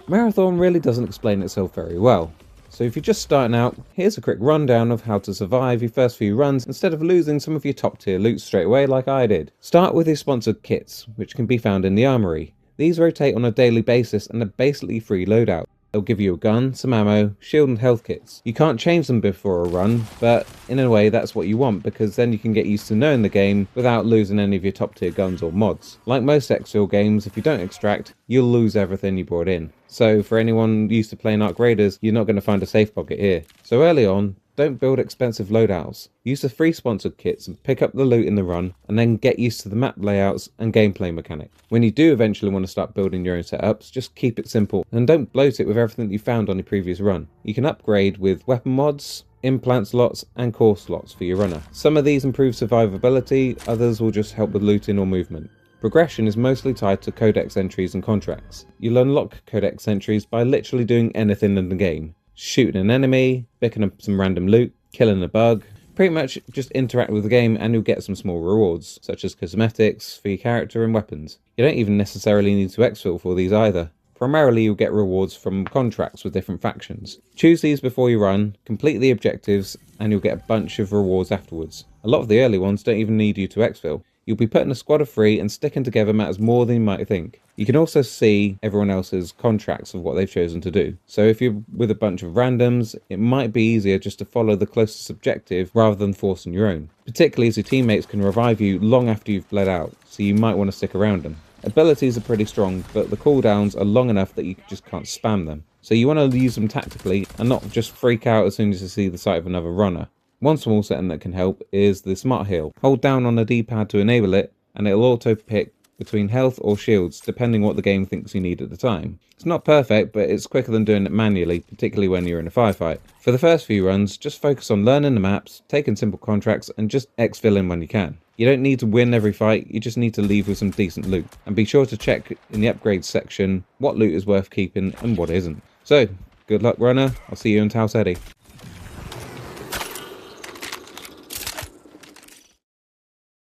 Marathon really doesn't explain itself very well. So if you're just starting out, here's a quick rundown of how to survive your first few runs instead of losing some of your top tier loot straight away like I did. Start with your sponsored kits, which can be found in the armory. These rotate on a daily basis and are basically free loadout. They'll give you a gun, some ammo, shield and health kits. You can't change them before a run, but in a way that's what you want because then you can get used to knowing the game without losing any of your top tier guns or mods. Like most exfil games, if you don't extract, you'll lose everything you brought in. So for anyone used to playing Arc Raiders, you're not going to find a safe pocket here. So early on, don't build expensive loadouts. Use the free sponsored kits and pick up the loot in the run, and then get used to the map layouts and gameplay mechanic. When you do eventually want to start building your own setups, just keep it simple and don't bloat it with everything you found on your previous run. You can upgrade with weapon mods, implant slots and core slots for your runner. Some of these improve survivability, others will just help with looting or movement. Progression is mostly tied to codex entries and contracts. You'll unlock codex entries by literally doing anything in the game. Shooting an enemy, picking up some random loot, killing a bug. Pretty much just interact with the game and you'll get some small rewards, such as cosmetics for your character and weapons. You don't even necessarily need to exfil for these either. Primarily you'll get rewards from contracts with different factions. Choose these before you run, complete the objectives, and you'll get a bunch of rewards afterwards. A lot of the early ones don't even need you to exfil. You'll be put in a squad of 3 and sticking together matters more than you might think. You can also see everyone else's contracts of what they've chosen to do. So if you're with a bunch of randoms, it might be easier just to follow the closest objective rather than forcing your own. Particularly as your teammates can revive you long after you've bled out, so you might want to stick around them. Abilities are pretty strong, but the cooldowns are long enough that you just can't spam them. So you want to use them tactically and not just freak out as soon as you see the sight of another runner. One small setting that can help is the Smart Heal. Hold down on the D-pad to enable it and it'll auto pick between health or shields depending what the game thinks you need at the time. It's not perfect, but it's quicker than doing it manually, particularly when you're in a firefight. For the first few runs, just focus on learning the maps, taking simple contracts and just exfil in when you can. You don't need to win every fight, you just need to leave with some decent loot. And be sure to check in the upgrades section what loot is worth keeping and what isn't. So, good luck runner, I'll see you in Tau Ceti.